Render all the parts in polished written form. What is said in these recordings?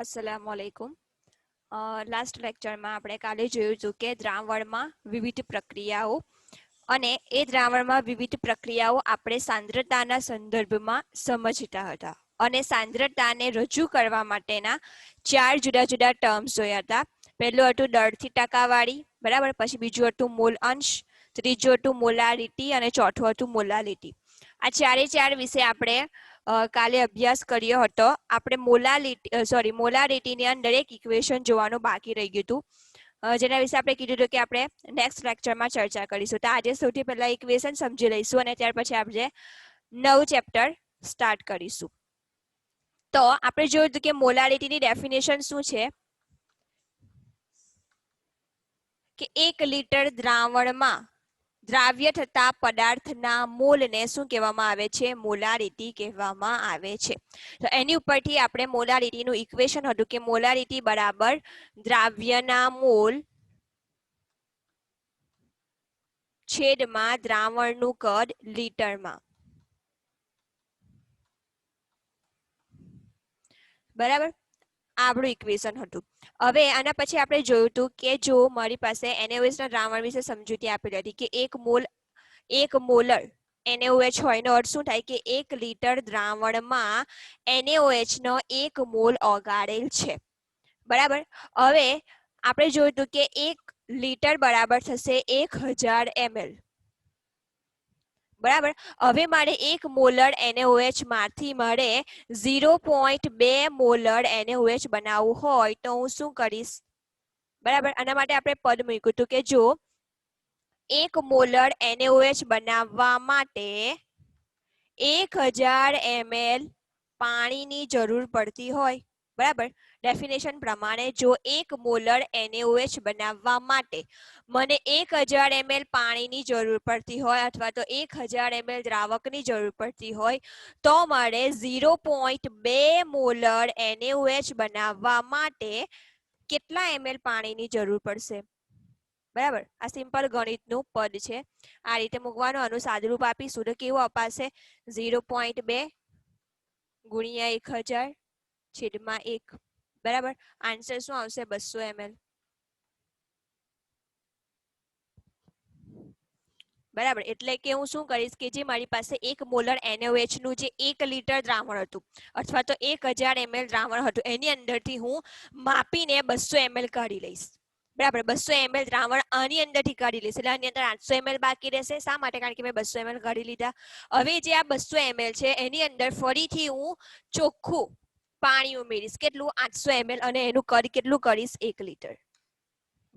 अस्सलामुअलैकुम। લાસ્ટ લેક્ચરમાં આપણે કાલે જોયું હતું કે દ્રાવણમાં વિવિધ પ્રક્રિયાઓ અને એ દ્રાવણમાં વિવિધ પ્રક્રિયાઓ આપણે સાંદ્રતાના સંદર્ભમાં સમજતા હતા અને સાંદ્રતાને રજૂ કરવા માટેના 4 જુદા જુદા ટર્મ્સ જોયા હતા. પહેલું હતું દળથી ટકાવારી, બરાબર, પછી બીજું હતું મોલ અંશ, ત્રીજું હતું મોલારિટી અને ચોથું હતું મોલાલિટી. આ ચારે ચાર વિશે આપણે કાલે અભ્યાસ કર્યો હતો. આપણે મોલારિટીની અંદર એક ઇક્વેશન જોવાનું બાકી રહી ગયું હતું, જેના વિશે આપણે કીધું હતું કે આપણે નેક્સ્ટ લેક્ચરમાં ચર્ચા કરીશું. તો આજે સૌથી પહેલા ઇક્વેશન સમજી લઈશું અને ત્યાર પછી આપણે નવું ચેપ્ટર સ્ટાર્ટ કરીશું. તો આપણે જોયું હતું કે મોલારિટીની ડેફિનેશન શું છે કે 1 લિટર દ્રાવણમાં દ્રાવ્ય થતા પદાર્થના મોલને શું કહેવામાં આવે છે? મોલારિટી કહેવામાં આવે છે. તો એની ઉપરથી આપણે મોલારિટીનું ઇક્વેશન હતું કે મોલારિટી બરાબર દ્રાવ્યના મોલ છેદમાં દ્રાવણનું કદ લીટરમાં. બરાબર, આપણું ઇક્વેશન હતું. હવે આના પછી આપણે જોયું હતું કે જો મારી પાસે NaOH ના દ્રાવણ વિશે સમજૂતી આપેલી હતી કે 1 મોલર NaOH હોય એનો અર્થ શું થાય કે 1 લિટર દ્રાવણમાં NaOH નો 1 મોલ ઓગાળેલ છે. બરાબર, હવે આપણે જોયું હતું કે 1 લિટર બરાબર થશે 1000 ml. બરાબર, હવે મારે 1 મોલર NaOH માંથી મારે 0.2 મોલર NaOH બનાવવું હોય તો હું શું કરીશ? બરાબર, આના માટે આપણે પદ મૂક્યું હતું કે જો 1 મોલર NaOH બનાવવા માટે 1000 ml પાણીની જરૂર પડતી હોય, બરાબર, ડેફિનેશન પ્રમાણે જો 1 મોલર NaOH બનાવવા માટે મને 1000 ml પાણીની જરૂર પડતી હોય અથવા તો 1000 ml દ્રાવકની જરૂર પડતી હોય તો મારે 0.2 મોલર NaOH બનાવવા માટે કેટલા ml પાણીની જરૂર પડશે? બરાબર, આ સિમ્પલ ગણિતનું પદ છે. આ રીતે મૂકવાનું, આનું સાદુરૂપ આપીશું તો કેવું અપાશે? 0.2 ગુણ્યા 1000 છેદમાં 1. બરાબર, આન્સર શું આવશે? 200 ml. બરાબર, એટલે કે હું શું કરીશ કે જે મારી પાસે 1 મોલર NaOH નું જે 1 લિટર દ્રાવણ હતું અથવા તો 1000 ml દ્રાવણ હતું એની અંદરથી હું માપીને 200 ml કાઢી લઈશ. બરાબર, 200 ml દ્રાવણ આની અંદરથી કાઢી લઈશ એટલે આની અંદર 800 ml બાકી રહેશે. શા માટે? કારણ કે મેં 200 ml કાઢી લીધા. હવે જે આ 200 ml છે એની અંદર ફરીથી હું ચોખ્ખું પાણી ઉમેરીશ. કેટલું? 800 ml, અને એનું કદ કેટલું કરીશ? 1 લિટર.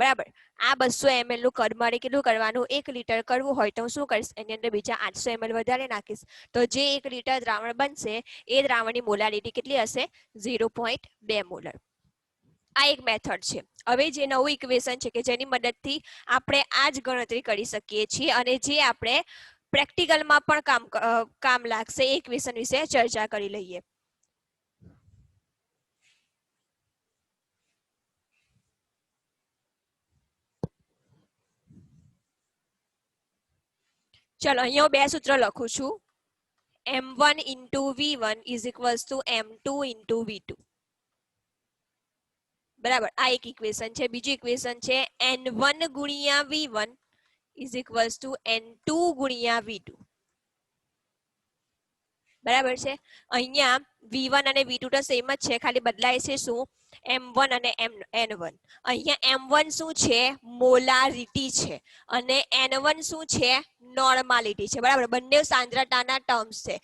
બરાબર, આ 200 ml નું કદ મારે કેટલું કરવાનું? 1 લિટર કરવું હોય તો હું શું કરીશ? એની અંદર બીજા 800 ml વધારે નાખીશ તો જે 1 લિટર દ્રાવણ બનશે એ દ્રાવણની મોલારિટી કેટલી હશે? 0.2 મોલર. આ એક મેથડ છે. હવે જે નવું ઇક્વેશન છે કે જેની મદદથી આપણે આ જ ગણતરી કરી શકીએ છીએ અને જે આપણે પ્રેક્ટિકલમાં પણ કામ લાગશે એ ઇક્વેશન વિશે ચર્ચા કરી લઈએ. ચલો, અહીંયા 2 સૂત્ર લખું છું. M1 into V1 is equals to M2 into V2. બરાબર, આ એક ઇક્વેશન છે. બીજું ઇક્વેશન છે N1 ગુણ્યા V1 is equals to N2 ગુણ્યા V2. બરાબર છે, અહીંયા V1 અને V2 તો સેમ જ છે, ખાલી બદલાય છે શું? M1 અને N1. અહીંયા M1 શું છે? મોલારિટી છે અને N1 શું છે? નોર્માલિટી છે. બરાબર, બંને સાંદ્રતાના ટર્મ્સ છે.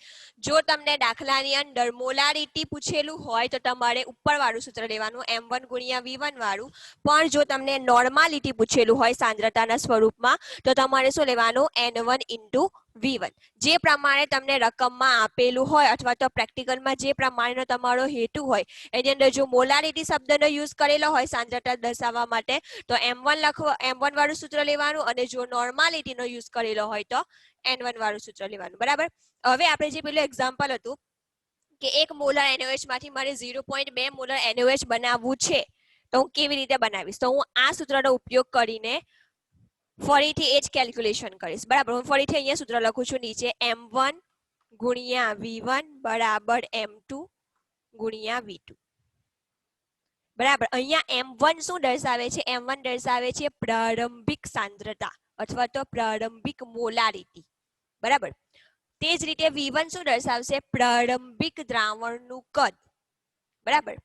જો તમને દાખલાની અંદર મોલારિટી પૂછેલું હોય તો તમારે ઉપરવાળું સૂત્ર લેવાનું M1 ગુણ્યા V1 વાળું, પણ જો તમને નોર્માલિટી પૂછેલું હોય સાંદ્રતાના સ્વરૂપમાં તો તમારે શું લેવાનું? N1 into V1. જે પ્રમાણે તમને રકમમાં આપેલું હોય અથવા તો પ્રેક્ટિકલમાં જે પ્રમાણેનો તમારો હેતુ હોય એની અંદર જો મોલારિટી શબ્દનો યુઝ કરેલો હોય સાંદ્રતા દર્શાવવા માટે તો M1 વાળું સૂત્ર લેવાનું, અને જો નોર્માલિટીનો યુઝ કરેલો હોય તો N1 વાળું સૂત્ર લેવાનું. બરાબર, હવે આપણે જે પેલું એક્ઝામ્પલ હતું કે 1 મોલર NaOH માંથી મારે 0.2 મોલર NaOH બનાવવું છે તો હું કેવી રીતે બનાવીશ? તો હું આ સૂત્રનો ઉપયોગ કરીને ફરીથી એ જ કેલ્ક્યુલેશન કરીશ. બરાબર, હું ફરીથી અહીંયા સૂત્ર લખું છું નીચે M1 ગુણ્યા V1 બરાબર M2 ગુણ્યા V2. બરાબર. અહીંયા M1 શું દર્શાવે છે? M1 દર્શાવે છે પ્રારંભિક સાંદ્રતા અથવા તો પ્રારંભિક મોલારિટી. બરાબર. તે જ રીતે V1 શું દર્શાવશે? પ્રારંભિક દ્રાવણનું કદ. બરાબર.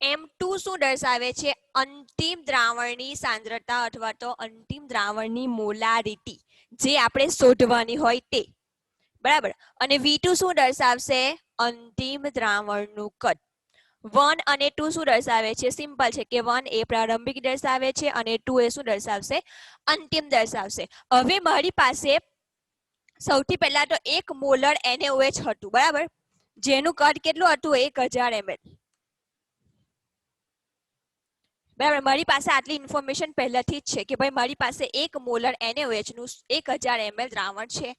M2 શું દર્શાવે છે? અંતિમ દ્રાવણની સાંદ્રતા અથવા તો અંતિમ દ્રાવણની મોલારિટી, જે આપણે શોધવાની હોય તે. બરાબર. અને V2 શું દર્શાવશે? અંતિમ દ્રાવણનું કદ. 1 અને 2 શું દર્શાવે છે? સિમ્પલ છે કે 1 એ પ્રારંભિક દર્શાવે છે અને 2 એ શું દર્શાવશે? અંતિમ દર્શાવશે. હવે મારી પાસે સૌથી પહેલા તો 1 મોલર NaOH હતું. બરાબર. જેનું કદ કેટલું હતું? 1000 ml. બરાબર. મારી પાસે આટલી ઇન્ફોર્મેશન પહેલાથી જ છે કે ભાઈ મારી પાસે 1 મોલર NaOH નું 1000 ml દ્રાવણ છે.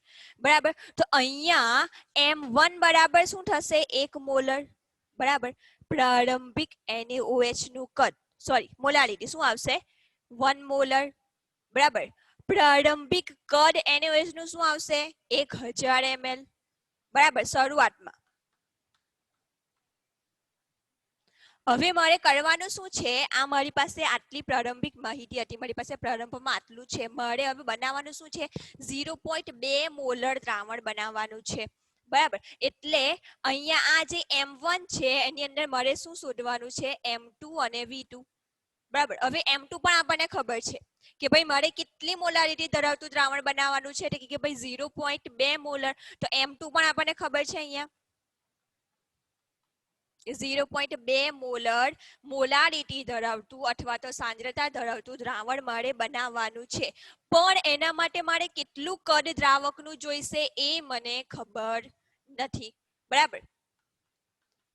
બરાબર. તો અહીંયા M1 બરાબર શું થશે? 1 મોલર. બરાબર. પ્રારંભિક NaOH નું કદ, સોરી મોલારિટી શું આવશે? 1 મોલર. બરાબર. પ્રારંભિક કદ NaOH નું શું આવશે? 1000 ml. બરાબર. શરૂઆતમાં. હવે મારે કરવાનું શું છે? આ મારી પાસે આટલી પ્રારંભિક માહિતી હતી, મારી પાસે પ્રારંભમાં આટલું છે. મારે હવે બનાવવાનું શું છે? 0.2 મોલર દ્રાવણ બનાવવાનું છે. બરાબર. એટલે અહીંયા આ જે M1 છે એની અંદર મારે શું શોધવાનું છે? M2 અને V2. બરાબર. હવે M2 પણ આપણને ખબર છે કે ભાઈ મારે કેટલી મોલારિટી ધરાવતું દ્રાવણ બનાવવાનું છે, એટલે કે ભાઈ 0.2 મોલર. તો M2 પણ આપણને ખબર છે. અહીંયા 0.2 મોલર મોલારિટી ધરાવતું અથવા તો સાંદ્રતા ધરાવતું દ્રાવણ મારે બનાવવાનું છે. પણ એના માટે મારે કેટલું કદ દ્રાવકનું જોઈશે એ મને ખબર નથી. બરાબર.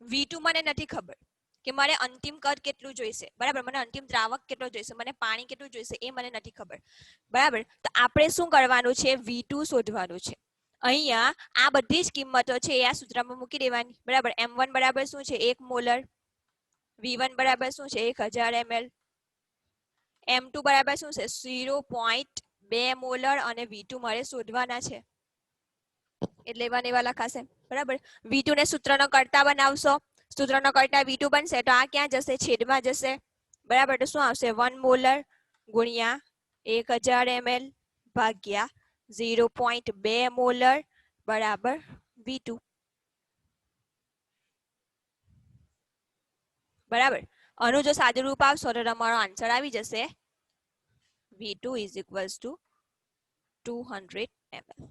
V2 મને નથી ખબર કે મારે અંતિમ કદ કેટલું જોઈશે. બરાબર. મને અંતિમ દ્રાવક કેટલો જોઈશે, મને પાણી કેટલું જોઈશે એ મને નથી ખબર. બરાબર. તો આપણે શું કરવાનું છે? V2 શોધવાનું છે. અહીંયા આ બધી જ કિંમતો છે એ આ સૂત્રમાં મૂકી દેવાની. બરાબર. M1 બરાબર શું છે? 1 મોલર. V1 બરાબર શું છે? 1000 ml. M2 બરાબર શું છે? 0.2 મોલર અને V2 મારે શોધવાના છે એટલે એવા ને એવા લખાશે. બરાબર. V2 ને સૂત્રનો કર્તા બનાવશો, સૂત્રનો કર્તા V2 બનશે તો આ ક્યાં જશે? છેદમાં જશે. બરાબર. તો શું આવશે? 1 મોલર ગુણ્યા 1000 ml ભાગ્યા 0.2 મોલર બરાબર V2. બરાબર. આનું જો સાદું રૂપ આવશો તો તમારો આન્સર આવી જશે V2 is equals to 200 ml.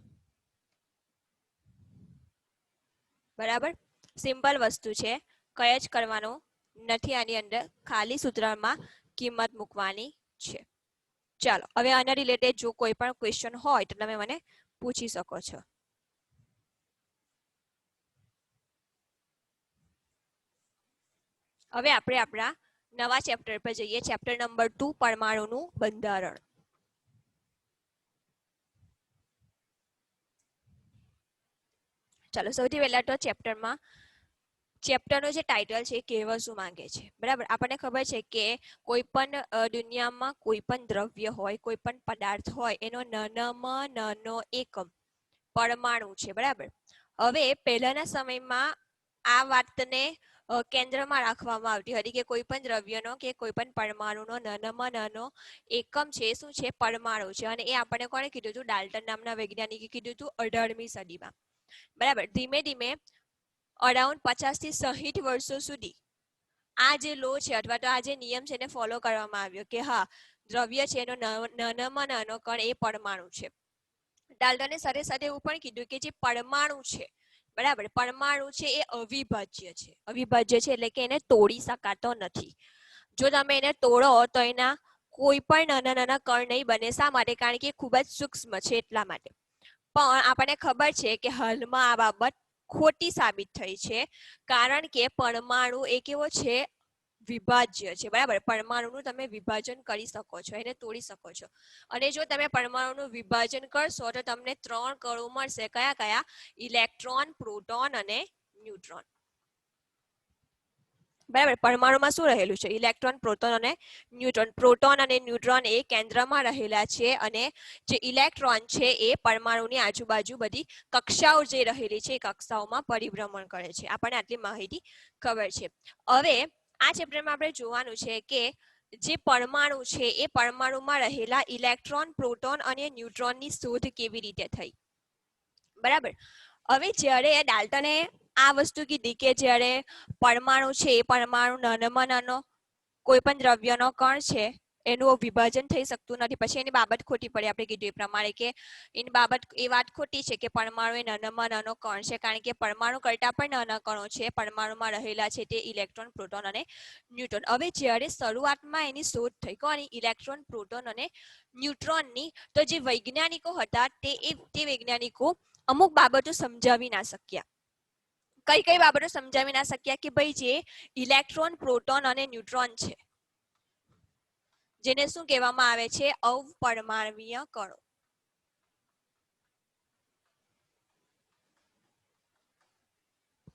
બરાબર. સિમ્પલ વસ્તુ છે, કઈ જ કરવાનું નથી આની અંદર, ખાલી સૂત્રમાં કિંમત મૂકવાની છે. ચાલો હવે આના રિલેટેડ જો કોઈ પણ ક્વેશ્ચન હોય તો તમે મને પૂછી શકો છો. હવે આપણે આપણા નવા ચેપ્ટર પર જઈએ. ચેપ્ટર નંબર 2 પરમાણુનું બંધારણ. ચાલો સૌથી પહેલા તો ચેપ્ટરનો જે ટાઇટલ છે કહેવા શું માંગે છે. બરાબર. આપણને ખબર છે કે કોઈ પણ દુનિયામાં કોઈ પણ દ્રવ્ય હોય, કોઈ પણ પદાર્થ હોય, એનો નાનામાં નાનો એકમ પરમાણુ છે. બરાબર. હવે પહેલાના સમયમાં આ વાતને કેન્દ્રમાં રાખવામાં આવતી હતી કે કોઈ પણ દ્રવ્યનો કે કોઈ પણ પરમાણુનો નાનામાં નાનો એકમ છે શું છે? પરમાણુ છે. અને એ આપણને કોણે કીધું હતું? ડાલ્ટન નામના વૈજ્ઞાનિકે કીધું હતું 18મી સદીમાં. બરાબર. ધીમે ધીમે અરાઉન્ડ 50 થી 60 વર્ષો સુધી આ જે લો છે અથવા તો આ જે નિયમ છે એને ફોલો કરવામાં આવ્યો કે હા, દ્રવ્ય છે એનો નાનામાં નાનો કણ એ પરમાણુ છે. ડાલ્ટને સાથે સાથે એવું પણ કીધું કે જે પરમાણુ છે, બરાબર, પરમાણુ છે એ અવિભાજ્ય છે. અવિભાજ્ય છે એટલે કે એને તોડી શકાતો નથી. જો તમે એને તોડો તો એના કોઈ પણ નાના નાના કણ નહીં બને. શા માટે? કારણ કે ખૂબ જ સૂક્ષ્મ છે એટલા માટે. પણ આપણને ખબર છે કે હાલમાં આ બાબત ખોટી સાબિત થઈ છે, કારણ કે પરમાણુ એક એવો છે વિભાજ્ય છે. બરાબર. પરમાણુનું તમે વિભાજન કરી શકો છો, એને તોડી શકો છો. અને જો તમે પરમાણુનું વિભાજન કરશો તો તમને 3 કણો મળશે. કયા કયા? ઇલેક્ટ્રોન, પ્રોટોન અને ન્યુટ્રોન. બરાબર. પરમાણુમાં શું રહેલું છે? ઇલેક્ટ્રોન, પ્રોટોન અને ન્યુટ્રોન. પ્રોટોન અને ન્યુટ્રોન એ કેન્દ્રમાં રહેલા છે અને જે ઇલેક્ટ્રોન છે એ પરમાણુની આજુબાજુ બધી કક્ષાઓ જે રહેલી છે એ કક્ષાઓમાં પરિભ્રમણ કરે છે. આપણને આટલી માહિતી ખબર છે. હવે આ ચેપ્ટરમાં આપણે જોવાનું છે કે જે પરમાણુ છે એ પરમાણુમાં રહેલા ઇલેક્ટ્રોન, પ્રોટોન અને ન્યુટ્રોનની શોધ કેવી રીતે થઈ. બરાબર. હવે જ્યારે ડાલ્ટને આ વસ્તુ કીધી કે જ્યારે પરમાણુ છે એ પરમાણુ નાનામાં નાનો કોઈ પણ દ્રવ્યનો કણ છે એનું વિભાજન થઈ શકતું નથી, પછી એની બાબત ખોટી પડી. આપણે કીધું એ પ્રમાણે કે એની બાબત એ વાત ખોટી છે કે પરમાણુ એ નાનામાં નાનો કણ છે, કારણ કે પરમાણુ કરતા પણ નાના કણો છે પરમાણુમાં રહેલા છે, તે ઇલેક્ટ્રોન, પ્રોટોન અને ન્યુટ્રોન. હવે જ્યારે શરૂઆતમાં એની શોધ થઈ કોની, ઇલેક્ટ્રોન, પ્રોટોન અને ન્યુટ્રોનની, તો જે વૈજ્ઞાનિકો હતા તે વૈજ્ઞાનિકો અમુક બાબતો સમજાવી ના શક્યા. કઈ કઈ બાબતો સમજાવી ના શક્યા કે ભાઈ જે ઇલેક્ટ્રોન, પ્રોટોન અને ન્યુટ્રોન છે જેને શું કહેવામાં આવે છે, અવપરમાણવીય કણો.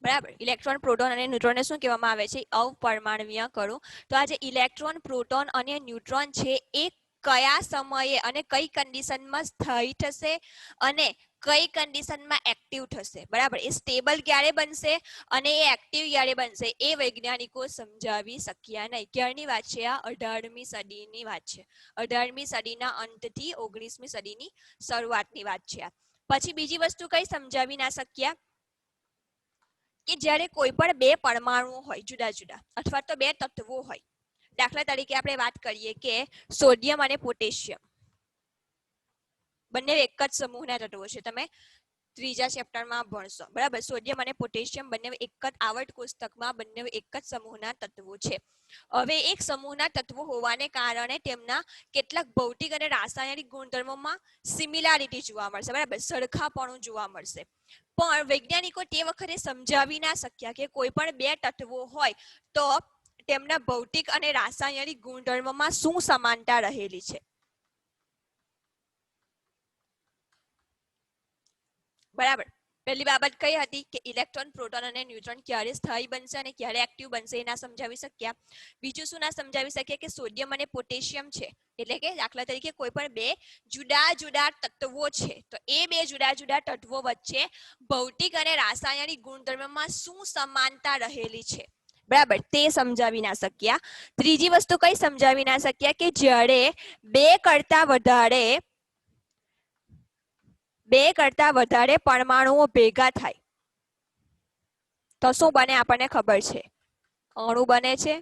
બરાબર. ઇલેક્ટ્રોન, પ્રોટોન અને ન્યુટ્રોનને શું કહેવામાં આવે છે, અવપરમાણવીય કણો. તો આ જે ઇલેક્ટ્રોન, પ્રોટોન અને ન્યુટ્રોન છે એ કયા સમયે અને કઈ કન્ડિશનમાં સ્થાયી થશે અને કઈ કન્ડિશનમાં એક્ટિવ થશે. બરાબર. એ સ્ટેબલ ક્યારે બનશે અને એ એક્ટિવ ક્યારે બનશે એ વૈજ્ઞાનિકો સમજાવી શક્યા નહીં. ક્યારની વાત છે આ, 18મી સદીની વાત છે. 18મી સદીના અંતથી 19મી સદીની શરૂઆતની વાત છે આ. પછી બીજી વસ્તુ કઈ સમજાવી ના શક્યા કે જ્યારે કોઈ પણ બે પરમાણુ હોય જુદા જુદા અથવા તો બે તત્વો હોય, દાખલા તરીકે આપણે વાત કરીએ કે સોડિયમ અને પોટેશિયમ બંને એક જ સમૂહના તત્વો છે. તમે ત્રીજા ચેપ્ટરમાં ભણશો. બરાબર. સોડિયમ અને પોટેશિયમ બંને એક જ આવર્ત કોષ્ટકમાં બંને એક જ સમૂહના તત્વો છે. હવે એક સમૂહના તત્વો હોવાને કારણે તેમના કેટલાક ભૌતિક અને રાસાયણિક ગુણધર્મોમાં સિમિલારિટી જોવા મળશે. બરાબર. સરખાપણું જોવા મળશે. પણ વૈજ્ઞાનિકો તે વખતે સમજાવી ના શક્યા કે કોઈ પણ બે તત્વો હોય તો તેમના ભૌતિક અને રાસાયણિક ગુણધર્મોમાં શું સમાનતા રહેલી છે. બરાબર. પહેલી બાબત કઈ હતી કે ઇલેક્ટ્રોન, પ્રોટોન અને ન્યુટ્રોન ક્યારે સ્થાયી બનશે અને ક્યારે એક્ટિવ બનશે એ ના સમજાવી શક્યા. બીજું શું ના સમજાવી શક્યા કે સોડિયમ અને પોટેશિયમ છે, એટલે કે દાખલા તરીકે કોઈ પણ બે જુદા જુદા તત્વો છે તો એ બે જુદા જુદા તત્વો વચ્ચે ભૌતિક અને રાસાયણિક ગુણધર્મમાં શું સમાનતા રહેલી છે. બરાબર. તે સમજાવી ના શક્યા. ત્રીજી વસ્તુ કઈ સમજાવી ના શક્યા કે જ્યારે બે કરતા વધારે પરમાણુઓ ભેગા થાય તો શું બને આપણને ખબર છે, અણુ બને છે.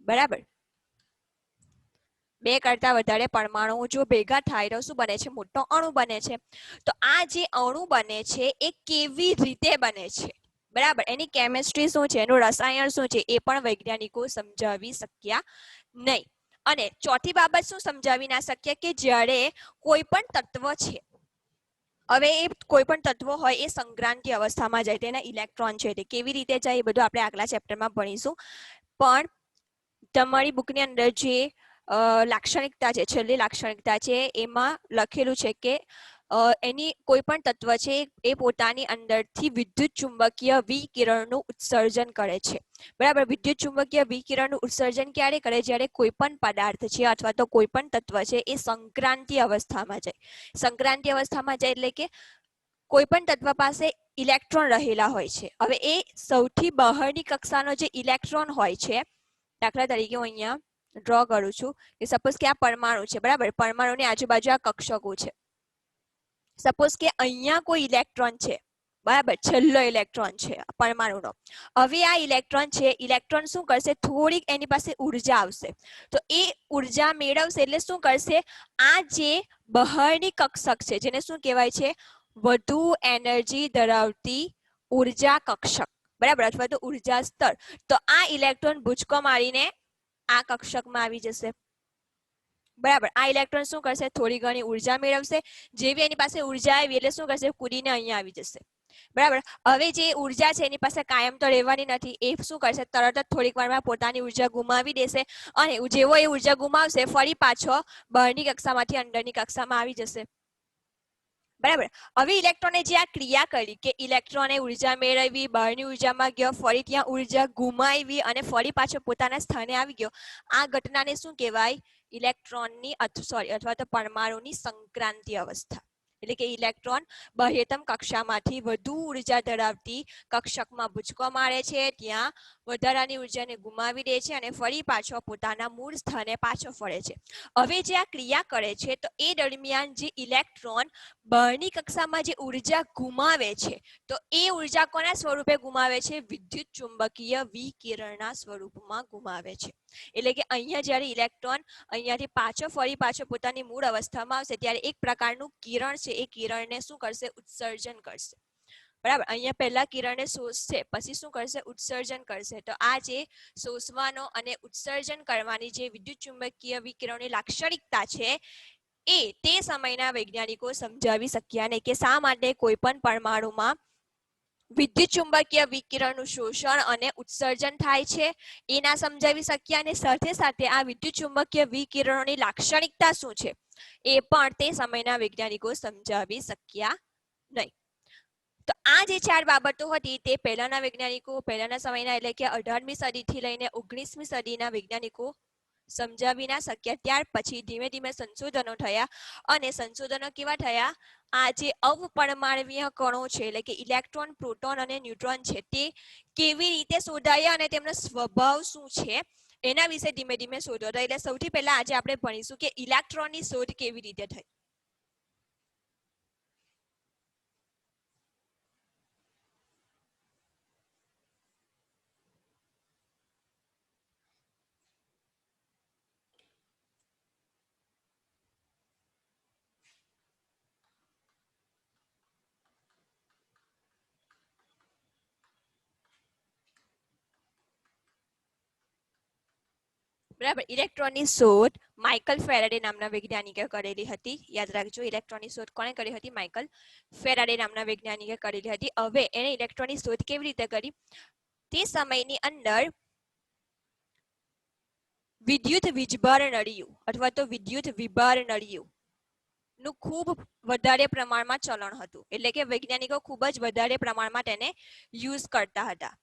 બરાબર. બે કરતા વધારે પરમાણુઓ જો ભેગા થાય તો શું બને છે, મોટો અણુ બને છે. તો આ જે અણુ બને છે એ કેવી રીતે બને છે. બરાબર. એની કેમિસ્ટ્રી શું છે, એનું રસાયણ શું છે એ પણ વૈજ્ઞાનિકો સમજાવી શક્યા નહીં. અને ચોથી બાબત શું સમજાવી ના શક્યા કે જ્યારે કોઈ પણ તત્વ છે, હવે એ કોઈ પણ તત્વ હોય એ સંક્રાંતિ અવસ્થામાં જાય, તેના ઇલેક્ટ્રોન છે તે કેવી રીતે જાય એ બધું આપણે આગલા ચેપ્ટરમાં ભણીશું. પણ તમારી બુકની અંદર જે લાક્ષણિકતા છે, છેલ્લી લાક્ષણિકતા છે એમાં લખેલું છે કે એની કોઈ પણ તત્વ છે એ પોતાની અંદરથી વિદ્યુત ચુંબકીય વિકિરણનું ઉત્સર્જન કરે છે. બરાબર. વિદ્યુત ચુંબકીય વિકિરણનું ઉત્સર્જન ક્યારે કરે, જ્યારે કોઈ પણ પદાર્થ છે અથવા તો કોઈ પણ તત્વ છે એ સંક્રાંતિ અવસ્થામાં જાય. સંક્રાંતિ અવસ્થામાં જાય એટલે કે કોઈ પણ તત્વ પાસે ઇલેક્ટ્રોન રહેલા હોય છે. હવે એ સૌથી બહારની કક્ષાનો જે ઇલેક્ટ્રોન હોય છે, દાખલા તરીકે હું અહીંયા ડ્રો કરું છું કે સપોઝ કે આ પરમાણુ છે. બરાબર. પરમાણુની આજુબાજુ આ કક્ષકો છે. સપોઝ કે અહીંયા કોઈ ઇલેક્ટ્રોન છે. બરાબર. છેલ્લો ઇલેક્ટ્રોન છે પરમાણુનો. હવે આ ઇલેક્ટ્રોન છે, ઇલેક્ટ્રોન શું કરશે, થોડીક એની પાસે ઉર્જા આવશે. તો એ ઉર્જા મેળવશે એટલે શું કરશે, આ જે બહારની કક્ષક છે જેને શું કહેવાય છે, વધુ એનર્જી ધરાવતી ઉર્જા કક્ષક. બરાબર. અથવા તો ઉર્જા સ્તર. તો આ ઇલેક્ટ્રોન ભૂચકો મારીને આ કક્ષકમાં આવી જશે. બરાબર. આ ઇલેક્ટ્રોન શું કરશે, થોડી ઘણી ઉર્જા મેળવશે. જેવી એની પાસે ઉર્જા આવી એટલે શું કરશે, કૂદીને અહીંયા આવી જશે. બરાબર. હવે જે ઉર્જા છે એની પાસે કાયમ તો રહેવાની નથી. એ શું કરશે, તરત જ થોડીક વારમાં પોતાની ઉર્જા ગુમાવી દેશે અને જેવો એ ઉર્જા ગુમાવશે ફરી પાછો બહારની કક્ષામાંથી અંદરની કક્ષામાં આવી જશે. બરાબર. હવે ઇલેક્ટ્રોને જે આ ક્રિયા કરી કે ઇલેક્ટ્રોને ઉર્જા મેળવી, બહારની ઉર્જામાં ગયો, ફરી ત્યાં ઉર્જા ગુમાવી અને ફરી પાછો પોતાના સ્થાને આવી ગયો, આ ઘટનાને શું કહેવાય, ઇલેક્ટ્રોનની અથવા તો પરમાણુની સંક્રાંતિ અવસ્થા. એટલે કે ઇલેક્ટ્રોન બાહ્યતમ કક્ષામાંથી વધુ ઉર્જા ધરાવતી કક્ષકમાં ભૂચકો મારે છે, ત્યાં વધારાની ઉર્જાને ગુમાવી દે છે અને ફરી પાછો પોતાના મૂળ સ્થાને પાછો ફરે છે. હવે જે આ ક્રિયા કરે છે તો એ દરમિયાન જે ઇલેક્ટ્રોન બહારની કક્ષામાં જે ઉર્જા ગુમાવે છે તો એ ઉર્જા કોના સ્વરૂપે ગુમાવે છે? વિદ્યુત ચુંબકીય વિકિરણના સ્વરૂપમાં ગુમાવે છે. એટલે કે અહીંયા જ્યારે ઇલેક્ટ્રોન અહીંયાથી ફરી પાછો પોતાની મૂળ અવસ્થામાં આવશે ત્યારે એક પ્રકારનું કિરણ છે, એ કિરણને શું કરશે? ઉત્સર્જન કરશે. બરાબર, અહીંયા પહેલા કિરણને શોષશે, પછી શું કરશે? ઉત્સર્જન કરશે. તો આ જે શોષવાનો અને ઉત્સર્જન કરવાની જે વિદ્યુત ચુંબકીય વિકિરણની લાક્ષણિકતા છે એ તે સમયના વૈજ્ઞાનિકો સમજાવી શક્યા નહીં કે શા માટે કોઈ પણ પરમાણુમાં વિદ્યુત ચુંબકીય વિકિરણનું શોષણ અને ઉત્સર્જન થાય છે એ ના સમજાવી શક્યા, અને સાથે સાથે આ વિદ્યુત ચુંબકીય વિકિરણોની લાક્ષણિકતા શું છે એ પણ તે સમયના વૈજ્ઞાનિકો સમજાવી શક્યા નહીં. તો આ જે 4 બાબતો હતી તે પહેલાના વૈજ્ઞાનિકો, પહેલાના સમયના એટલે કે 18મી સદીથી લઈને 19મી સદીના વૈજ્ઞાનિકો સમજાવી ના શક્યા. ત્યાર પછી ધીમે ધીમે સંશોધનો થયા, અને સંશોધનો કેવા થયા? આ જે અવપરમાણવીય કણો છે એટલે કે ઇલેક્ટ્રોન, પ્રોટોન અને ન્યુટ્રોન છે તે કેવી રીતે શોધાયા અને તેમનો સ્વભાવ શું છે એના વિશે ધીમે ધીમે શોધો હતા. એટલે સૌથી પહેલા આજે આપણે ભણીશું કે ઇલેક્ટ્રોનની શોધ કેવી રીતે થઈ. બરાબર, ઇલેક્ટ્રોનની શોધ માઇકલ ફેરાડે નામના વૈજ્ઞાનિકે કરેલી હતી. યાદ રાખજો, ઇલેક્ટ્રોનની શોધ કોણે કરી હતી? માઇકલ ફેરાડે નામના વૈજ્ઞાનિકે કરેલી હતી. હવે એને ઇલેક્ટ્રોનની શોધ કેવી રીતે કરી? તે સમયની અંદર વિદ્યુત વીજભાર નળીઓ અથવા તો વિદ્યુત વિભાર નળીઓ નું ખૂબ વધારે પ્રમાણમાં ચલણ હતું. એટલે કે વૈજ્ઞાનિકો ખૂબ જ વધારે પ્રમાણમાં તેને યુઝ કરતા હતા.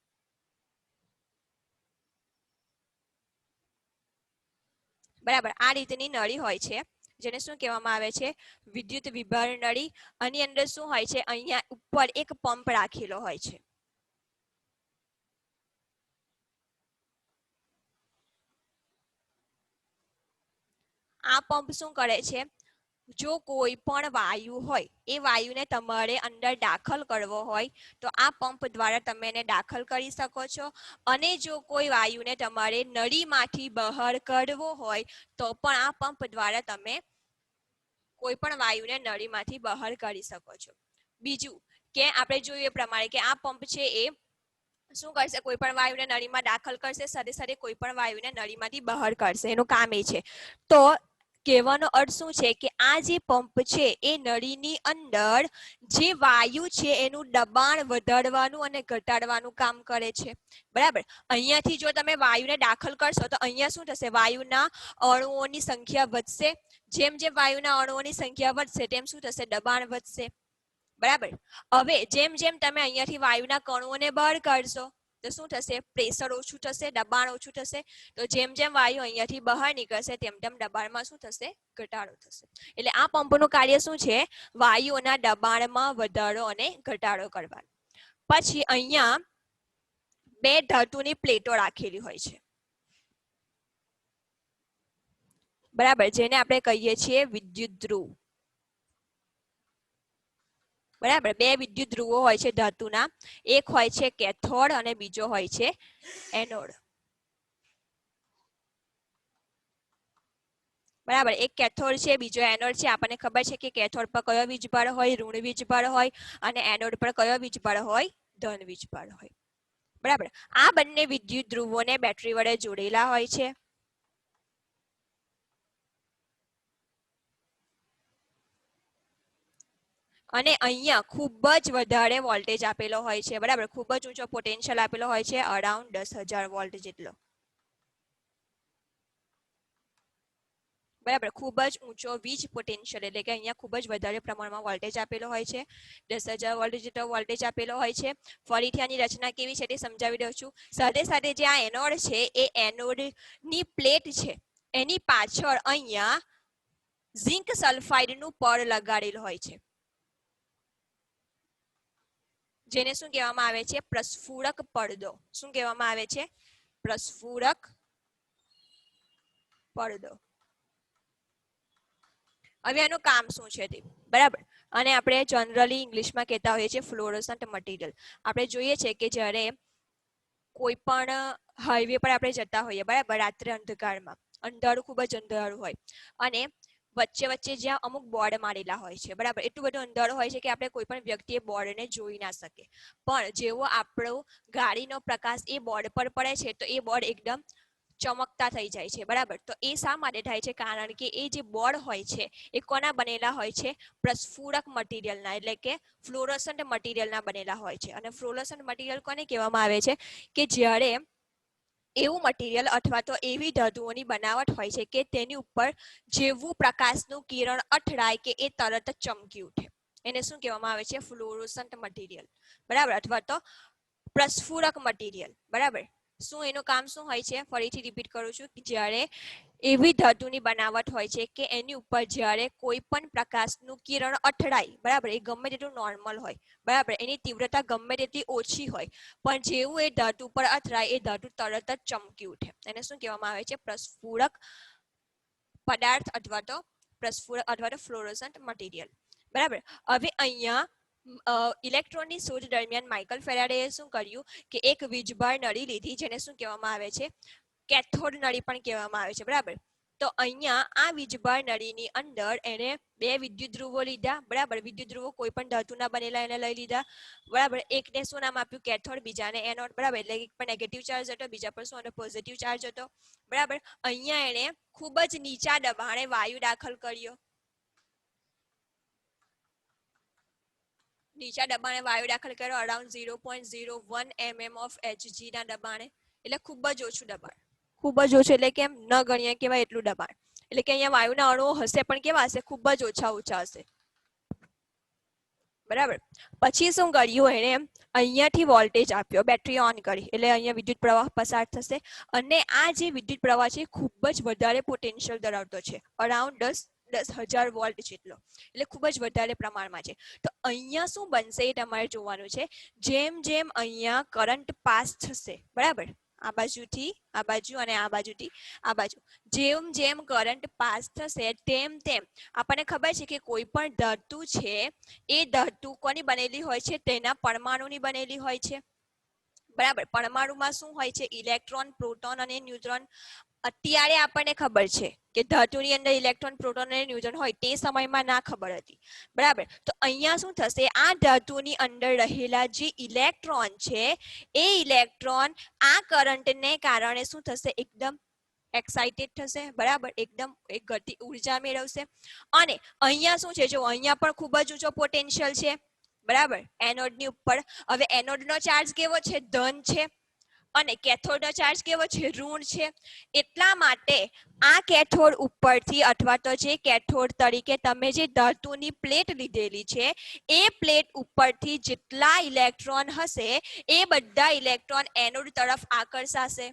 બરાબર, આ રીતની નળી હોય છે જેને શું કહેવામાં આવે છે? વિદ્યુત વિભાર નળી. આની અંદર શું હોય છે? અહીંયા ઉપર એક પંપ રાખેલો હોય છે. આ પંપ શું કરે છે? જો કોઈ પણ વાયુ હોય એ વાયુને તમારે અંદર દાખલ કરવો હોય તો આ પંપ દ્વારા તમે એને દાખલ કરી શકો છો, અને જો કોઈ વાયુને તમારે નળીમાંથી બહાર કાઢવો હોય તો પણ આ પંપ દ્વારા તમે કોઈ પણ વાયુને નળીમાંથી બહાર કાઢી શકો છો. બીજું કે આપણે જોયું એ પ્રમાણે કે આ પંપ છે એ શું કરશે? કોઈ પણ વાયુને નળીમાં દાખલ કરશે, સાથે સાથે કોઈ પણ વાયુને નળીમાંથી બહાર કાઢશે. એનું કામ એ છે. તો કહેવાનો અર્થ શું છે કે આ જે પંપ છે એ નળીની અંદર જે વાયુ છે એનું દબાણ વધારવાનું અને ઘટાડવાનું કામ કરે છે. બરાબર, અહીંયાથી જો તમે વાયુને દાખલ કરશો તો અહીંયા શું થશે? વાયુના અણુઓની સંખ્યા વધશે. જેમ જેમ વાયુના અણુઓની સંખ્યા વધશે તેમ શું થશે? દબાણ વધશે. બરાબર, હવે જેમ જેમ તમે અહીંયાથી વાયુના કણોને બહાર કાઢશો તો શું થશે? પ્રેશર ઓછું થશે, દબાણ ઓછું થશે. તો જેમ જેમ વાયુ અહીંયાથી બહાર નીકળશે તેમ તેમ દબાણમાં શું થશે? ઘટાડો થશે. એટલે આ પંપનું કાર્ય શું છે? વાયુઓના દબાણમાં વધારો અને ઘટાડો કરવાનો. પછી અહીંયા 2 ધાતુની પ્લેટો રાખેલી હોય છે. બરાબર, જેને આપણે કહીએ છીએ વિદ્યુત ધ્રુવ. બરાબર, 2 વિદ્યુત ધ્રુવો હોય છે ધાતુના. એક હોય છે કેથોડ અને બીજો હોય છે એનોડ. બરાબર, એક કેથોડ છે, બીજો એનોડ છે. આપણને ખબર છે કે કેથોડ પર કયો વીજભાર હોય? ઋણ વીજભાર હોય. અને એનોડ પર કયો વીજભાર હોય? ધન વીજભાર હોય. બરાબર, આ બંને વિદ્યુત ધ્રુવોને બેટરી વડે જોડેલા હોય છે. અને અહીંયા ખૂબ જ વધારે વોલ્ટેજ આપેલો હોય છે. બરાબર, ખૂબ જ ઊંચો પોટેન્શિયલ આપેલો હોય છે, અરાઉન્ડ 10,000 વોલ્ટ જેટલો. બરાબર, ખૂબ જ ઊંચો વીજ પોટેન્શિયલ એટલે કે અહીંયા ખૂબ જ વધારે પ્રમાણમાં વોલ્ટેજ આપેલો હોય છે. 10,000 વોલ્ટ જેટલો વોલ્ટેજ આપેલો હોય છે. ફરીથી આની રચના કેવી છે તે સમજાવી દઉં છું. સાથે સાથે જે આ એનોડ છે એ એનોડની પ્લેટ છે એની પાછળ અહીંયા ઝિંક સલ્ફાઇડનું પડ લગાડેલું હોય છે. જેને શું કહેવામાં આવે છે? પ્રસ્ફુરક પડદો. શું કહેવામાં આવે છે? પ્રસ્ફુરક પડદો. હવે એનું કામ શું છે તે, બરાબર. અને આપણે જનરલી ઇંગ્લિશમાં કહેતા હોઈએ છીએ ફ્લોરોસન્ટ મટીરિયલ. આપણે જોઈએ છે કે જ્યારે કોઈ પણ હાઈવે પર આપણે જતા હોઈએ, બરાબર, રાત્રે અંધકારમાં, અંધારું ખૂબ જ અંધારું હોય અને વચ્ચે વચ્ચે જ્યાં અમુક બોર્ડ મારેલા હોય છે, બરાબર, એટલું બધું અંધારું હોય છે કે આપણે કોઈ પણ વ્યક્તિએ બોર્ડને જોઈ ના શકે. પણ જેવો આપણો ગાડીનો પ્રકાશ એ બોર્ડ પર પડે છે તો એ બોર્ડ એકદમ ચમકતા થઈ જાય છે, બરાબર. તો એ શા માટે થાય છે? કારણ કે એ જે બોર્ડ હોય છે એ કોના બનેલા હોય છે? પ્રસ્ફુરક મટીરિયલના, એટલે કે ફ્લોરોસન્ટ મટીરિયલના બનેલા હોય છે. અને ફ્લોરોસન્ટ મટીરિયલ કોને કહેવામાં આવે છે? કે જ્યારે એવું મટીરિયલ અથવા તો એવી ધાતુઓની બનાવટ હોય છે કે તેની ઉપર જેવું પ્રકાશનું કિરણ અથડાય કે એ તરત જ ચમકી ઉઠે, એને શું કહેવામાં આવે છે? ફ્લોરોસન્ટ મટીરિયલ, બરાબર, અથવા તો પ્રસ્ફુરક મટીરિયલ, બરાબર. શું એનું કામ શું હોય છે? ફરીથી રિપીટ કરું છું કે જ્યારે એવી ધાતુની બનાવટ હોય છે કે એની ઉપર જ્યારે કોઈ પણ પ્રકાશનું કિરણ અથડાય, બરાબર, એ ગમે તેટલું નોર્મલ હોય, બરાબર, એની તીવ્રતા ગમે તેટલી ઓછી હોય, પણ જેવું એ ધાતુ પર અથડાય એ ધાતુ તરત જ ચમકી ઉઠે. એને શું કહેવામાં આવે છે? પ્રસ્ફુરક પદાર્થ અથવા તો પ્રસ્ફુરક અથવા તો ફ્લોરોસન્ટ મટીરિયલ, બરાબર. હવે અહીંયા ઇલેક્ટ્રોનની શોધ દરમિયાન માઇકલ ફેરાડેએ શું કર્યું કે એક વીજભાર નળી લીધી, જેને શું કહેવામાં આવે છે? કેથોડ નળી પણ કહેવામાં આવે છે, બરાબર. તો અહીંયા આ વીજભાર નળીની અંદર એને બે વિદ્યુત ધ્રુવો લીધા, બરાબર. વિદ્યુત ધ્રુવો કોઈ પણ ધાતુના બનેલા એને લઈ લીધા, બરાબર. એકને શું નામ આપ્યું? કેથોડ, બીજાને એનોડ, બરાબર. એટલે એક પર નેગેટિવ ચાર્જ હતો, બીજા પર શું હતો? પોઝિટિવ ચાર્જ હતો, બરાબર. અહીંયા એને ખૂબ જ નીચા દબાણે વાયુ દાખલ કર્યો, નીચા દબાણે વાયુ દાખલ કર્યો અરાઉન્ડ 0.01 mm ઓફ Hg ના દબાણે, એટલે ખૂબ જ ઓછું દબાણ, ખૂબ જ ઓછું, એટલે કેમ ન ગણીએ કેવાય એટલું દબાણ. એટલે કે અહીંયા વાયુના અણુઓ હશે પણ કેવા હશે? ખૂબ જ ઓછા ઓછા હશે, બરાબર. પછી શું કર્યું એને? અહીંયાથી વોલ્ટેજ આપ્યો, બેટરી ઓન કરી, એટલે અહીંયા વિદ્યુત પ્રવાહ પસાર થશે અને આ જે વિદ્યુત પ્રવાહ છે ખૂબ જ વધારે પોટેન્શિયલ ધરાવતો છે, અરાઉન્ડ 10,000 વોલ્ટ જેટલો, એટલે ખૂબ જ વધારે પ્રમાણમાં છે. તો અહીંયા શું બનશે એ તમારે જોવાનું છે. જેમ જેમ અહીંયા કરંટ પાસ થશે, બરાબર, આ બાજુથી આ બાજુ અને આ બાજુથી આ બાજુ, જેમ જેમ કરંટ પાસ થશે તેમ તેમ આપણને ખબર છે કે કોઈ પણ ધાતુ છે એ ધાતુ કોની બનેલી હોય છે? તેના પરમાણુની બનેલી હોય છે, બરાબર. પરમાણુમાં શું હોય છે? ઇલેક્ટ્રોન, પ્રોટોન અને ન્યુટ્રોન. અત્યારે આપણને ખબર છે કે ધાતુની અંદર ઇલેક્ટ્રોન, પ્રોટોન અને ન્યુટ્રોન હોય, તે સમયમાં ના ખબર હતી, બરાબર. તો અહીંયા શું થશે? આ ધાતુની અંદર રહેલા જે ઇલેક્ટ્રોન છે એ ઇલેક્ટ્રોન આ કરંટને કારણે શું થશે? એકદમ એક્સાઇટેડ થશે, બરાબર, એકદમ એક ગતિ ઉર્જા મેળવશે. અને અહીંયા શું છે? જો અહીંયા પણ ખૂબ જ ઊંચો પોટેન્શિયલ છે, બરાબર, એનોડની ઉપર. હવે એનોડનો ચાર્જ કેવો છે? ધન છે. અને કેથોડનો ચાર્જ કેવો છે? ઋણ છે. એટલા માટે આ કેથોડ ઉપરથી અથવા તો જે કેથોડ તરીકે તમે જે ધાતુની પ્લેટ લીધેલી છે એ પ્લેટ ઉપરથી જેટલા ઇલેક્ટ્રોન હશે એ બધા ઇલેક્ટ્રોન એનોડ તરફ આકર્ષાશે.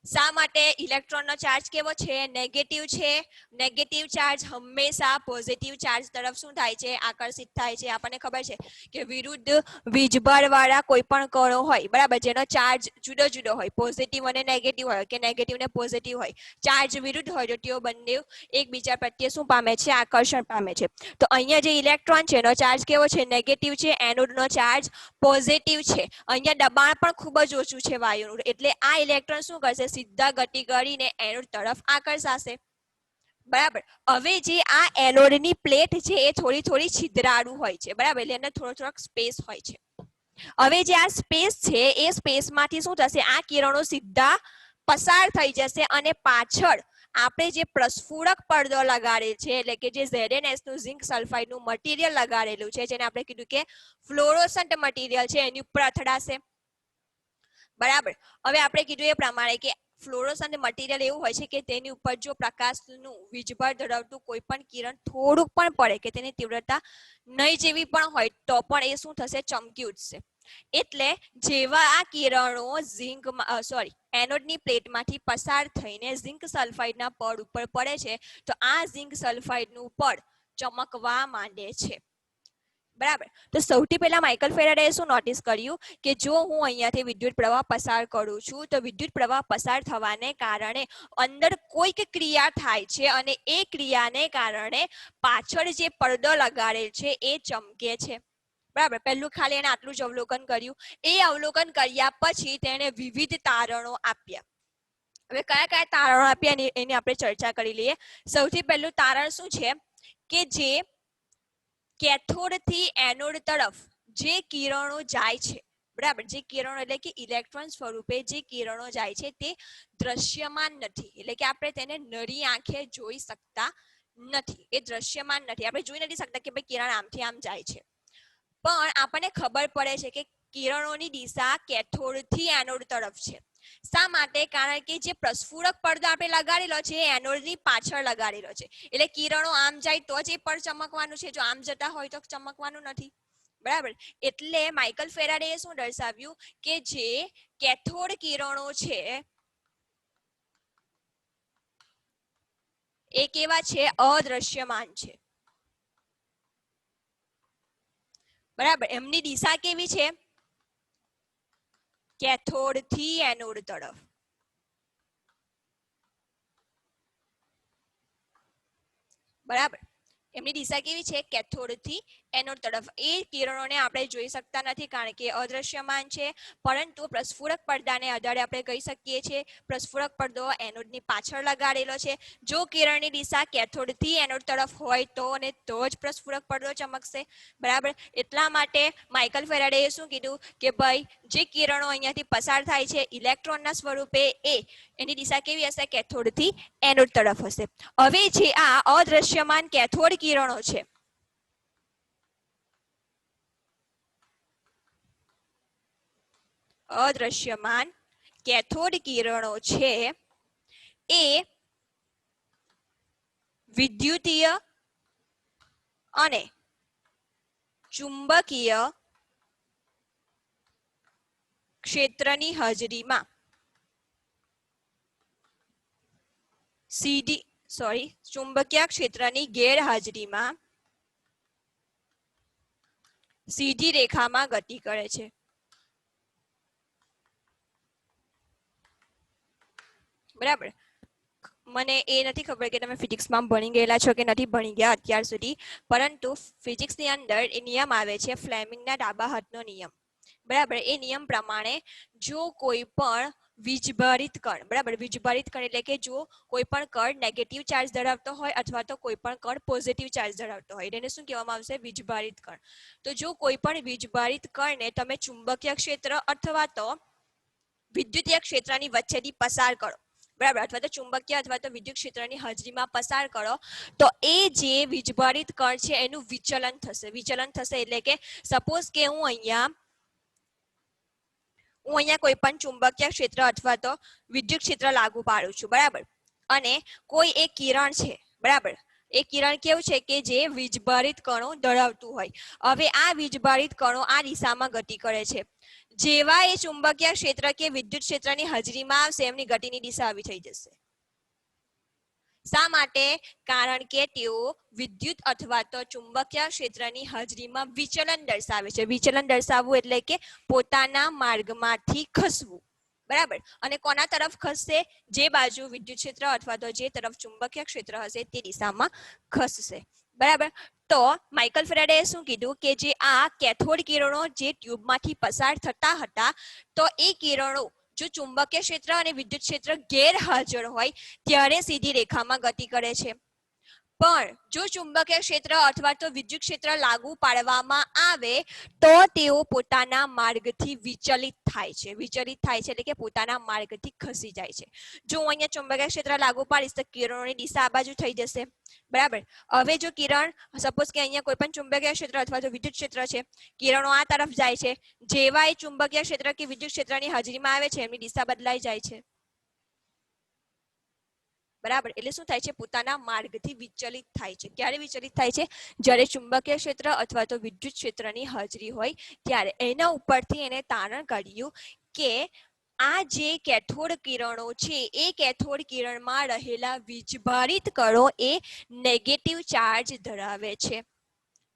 શા માટે? ઇલેક્ટ્રોનનો ચાર્જ કેવો છે? નેગેટિવ છે. નેગેટિવ ચાર્જ હંમેશા પોઝિટિવ ચાર્જ તરફ શું થાય છે? આકર્ષિત થાય છે. આપણને ખબર છે કે વિરુદ્ધ વીજભાર વાળા કોઈ પણ કણો હોય, બરાબર, જેનો ચાર્જ જુદો જુદો હોય, પોઝિટિવ અને નેગેટિવ હોય કે નેગેટિવ ને પોઝિટિવ હોય, ચાર્જ વિરુદ્ધ હોય તો તેઓ બંને એકબીજા પ્રત્યે શું પામે છે? આકર્ષણ પામે છે. તો અહીંયા જે ઇલેક્ટ્રોન છે એનો ચાર્જ કેવો છે? નેગેટિવ છે. એનોડનો ચાર્જ પોઝિટિવ છે. અહીંયા દબાણ પણ ખૂબ જ ઓછું છે વાયુનું, એટલે આ ઇલેક્ટ્રોન શું કરશે? સીધા ગતિ કરીને એનોડ તરફ આકર્ષાશે, બરાબર. હવે જે આ એનોડની પ્લેટ છે એ થોડી થોડી છિદ્રાળુ હોય છે, બરાબર, એટલે અંદર થોડો થોડોક સ્પેસ હોય છે. હવે જે આ સ્પેસ છે એ સ્પેસમાંથી શું થશે? આ કિરણો સીધા પસાર થઈ જશે અને પાછળ આપણે જે પ્રસ્ફુરક પડદો લગાડેલ છે, એટલે કે જે ZnS નું ઝિંક સલ્ફાઇડનું મટીરિયલ લગાડેલું છે, જેને આપણે કીધું કે ફ્લોરોસન્ટ મટીરિયલ છે, એની ઉપર અથડાશે, બરાબર. હવે આપણે કીધું એ પ્રમાણે કે ફ્લોરોસન્ટ મટીરિયલ એવું હોય છે કે તેની ઉપર જો પ્રકાશનું વીજભાર ધરાવતું કોઈ પણ કિરણ થોડુંક પણ પડે કે તેની તીવ્રતા નહીં જેવી પણ હોય તો પણ એ શું થશે? ચમકી ઉઠશે. એટલે જેવા આ કિરણો એનોડની પ્લેટમાંથી પસાર થઈને ઝિંક સલ્ફાઇડના પડ ઉપર પડે છે તો આ ઝિંક સલ્ફાઇડનું પડ ચમકવા માંડે છે, બરાબર. તો સૌથી પહેલા માઇકલ ફેરાડે શું નોટિસ કર્યું કે જો હું અહીંયાથી વિદ્યુત પ્રવાહ પસાર કરું છું તો વિદ્યુત પ્રવાહ પસાર થવાને કારણે અંદર કોઈક ક્રિયા થાય છે અને એ ક્રિયાને કારણે પાછળ જે પડદો લગાડેલ છે એ ચમકે છે. બરાબર. પહેલું ખાલી એને આટલું જ અવલોકન કર્યું. એ અવલોકન કર્યા પછી તેણે વિવિધ તારણો આપ્યા. હવે કયા કયા તારણો આપ્યા એની આપણે ચર્ચા કરી લઈએ. સૌથી પહેલું તારણ શું છે કે જે કેથોડ થી એનોડ તરફ જે કિરણો જાય છે, બરાબર, જે કિરણો એટલે કે ઇલેક્ટ્રોન સ્વરૂપે જે કિરણો જાય છે તે દ્રશ્યમાન નથી, એટલે કે આપણે તેને નરી આંખે જોઈ શકતા નથી. એ દ્રશ્યમાન નથી, આપણે જોઈ નથી શકતા કે ભાઈ કિરણ આમથી આમ જાય છે. પણ આપણને ખબર પડે છે કે કિરણોની દિશા કેથોડ થી એનોડ તરફ છે. શા માટે? કારણ કે જે પ્રસ્ફુરક પડદો આપણે લગાડેલો છે એ એનોડની પાછળ લગાડેલો છે, એટલે કિરણો આમ જાય તો જ એ પડ ચમકવાનું છે, જો આમ જતા હોય તો ચમકવાનું નથી. બરાબર. એટલે માઇકલ ફેરાડે શું દર્શાવ્યું કે જે કેથોડ કિરણો છે એ કેવા છે? અદ્રશ્યમાન છે. બરાબર. એમની દિશા કેવી છે? કેથોડ થી એનોડ તરફ. બરાબર. એમની દિશા કેવી છે? કેથોડ થી એનોડ તરફ. એ કિરણોને આપણે જોઈ શકતા નથી કારણ કે અદ્રશ્યમાન છે, પરંતુ પ્રસ્ફુરક પડદાને આધારે આપણે કહી શકીએ છીએ પ્રસ્ફુરક પડદો એનોડની પાછળ લગાડેલો છે. જો કિરણની દિશા કેથોડ થી એનોડ તરફ હોય તો અને તો જ પ્રસ્ફુરક પડદો ચમકશે. બરાબર. એટલા માટે માઇકલ ફેરાડેએ શું કીધું કે ભાઈ જે કિરણો અહીંયાથી પસાર થાય છે ઇલેક્ટ્રોનના સ્વરૂપે એની દિશા કેવી હશે? કેથોડ થી એનોડ તરફ હશે. હવે જે આ અદ્રશ્યમાન કેથોડ કિરણો છે, અદ્રશ્યમાન કેથોડ કિરણો છે એ વિદ્યુતીય અને ચુંબકીય ક્ષેત્રની હાજરીમાં ચુંબકીય ક્ષેત્રની ગેરહાજરીમાં સીધી રેખામાં ગતિ કરે છે. બરાબર. મને એ નથી ખબર કે તમે ફિઝિક્સમાં ભણી ગયેલા છો કે નથી ભણી ગયા અત્યાર સુધી, પરંતુ ફિઝિક્સની અંદર એ નિયમ આવે છે ફ્લેમિંગના ડાબા હાથનો નિયમ. બરાબર. એ નિયમ પ્રમાણે જો કોઈ પણ વીજભારિત કણ, બરાબર, વીજભારિત કણ એટલે કે જો કોઈ પણ કણ નેગેટિવ ચાર્જ ધરાવતો હોય અથવા તો કોઈ પણ કણ પોઝિટિવ ચાર્જ ધરાવતો હોય એને શું કહેવામાં આવશે? વીજભારિત કણ. તો જો કોઈ પણ વીજભારિત કણને તમે ચુંબકીય ક્ષેત્ર અથવા તો વિદ્યુતીય ક્ષેત્રની વચ્ચેથી પસાર કરો, બરાબર, અથવા તો ચુંબકીય અથવા તો વિદ્યુત ક્ષેત્રની હાજરીમાં પસાર કરો તો એ જે વીજભારિત કણ છે એનું વિચલન થશે. વિચલન થશે એટલે કે સપોઝ કે હું અહીંયા કોઈ પણ ચુંબકીય ક્ષેત્ર અથવા તો વિદ્યુત ક્ષેત્ર લાગુ પાડું છું, બરાબર, અને કોઈ એક કિરણ છે, બરાબર, એ કિરણ કેવું છે કે જે વીજભારિત કણો ધરાવતું હોય. હવે આ વીજભારિત કણો આ દિશામાં ગતિ કરે છે. જેવા એ ચુંબકીય ક્ષેત્ર કે વિદ્યુત ક્ષેત્રની હાજરીમાં આવશે એમની ગતિની દિશા આવી થઈ જશે. શા માટે? કારણ કે તેઓ વિદ્યુત અથવા તો ચુંબકીય ક્ષેત્રની હાજરીમાં વિચલન દર્શાવે છે. વિચલન દર્શાવવું એટલે કે પોતાના માર્ગમાંથી ખસવું. બરાબર. અને કોના તરફ ખસશે? જે બાજુ વિદ્યુત ક્ષેત્ર અથવા તો જે તરફ ચુંબકીય ક્ષેત્ર હશે તે દિશામાં ખસશે. બરાબર. તો માઇકલ ફેરાડેએ શું કીધું કે જે આ કેથોડ કિરણો જે ટ્યુબમાંથી પસાર થતા હતા તો એ કિરણો જો ચુંબકીય ક્ષેત્ર અને વિદ્યુત ક્ષેત્ર ગેરહાજર હોય ત્યારે સીધી રેખામાં ગતિ કરે છે. પણ જો ચુંબકીય ક્ષેત્ર અથવા તો વિદ્યુત ક્ષેત્ર લાગુ પાડવામાં આવે તો તેઓ પોતાના માર્ગથી વિચલિત થાય છે. વિચલિત થાય છે એટલે કે પોતાના માર્ગથી ખસી જાય છે. જો હું અહીંયા ચુંબકીય ક્ષેત્ર લાગુ પાડીશ તો કિરણોની દિશા આ બાજુ થઈ જશે. બરાબર. હવે જો કિરણ સપોઝ કે અહીંયા કોઈ પણ ચુંબકીય ક્ષેત્ર અથવા તો વિદ્યુત ક્ષેત્ર છે, કિરણો આ તરફ જાય છે, જેવા એ ચુંબકીય ક્ષેત્ર કે વિદ્યુત ક્ષેત્રની હાજરીમાં આવે છે એમની દિશા બદલાઈ જાય છે. બરાબર. એટલે શું થાય છે? પોતાના માર્ગથી વિચલિત થાય છે. ક્યારે વિચલિત થાય છે? જ્યારે ચુંબકીય ક્ષેત્ર અથવા તો વિદ્યુત ક્ષેત્રની હાજરી હોય ત્યારે. એના ઉપરથી એને તારણ કાઢ્યું કે આ જે કેથોડ કિરણો છે એ કેથોડ કિરણમાં રહેલા વીજભારિત કણો એ નેગેટિવ ચાર્જ ધરાવે છે.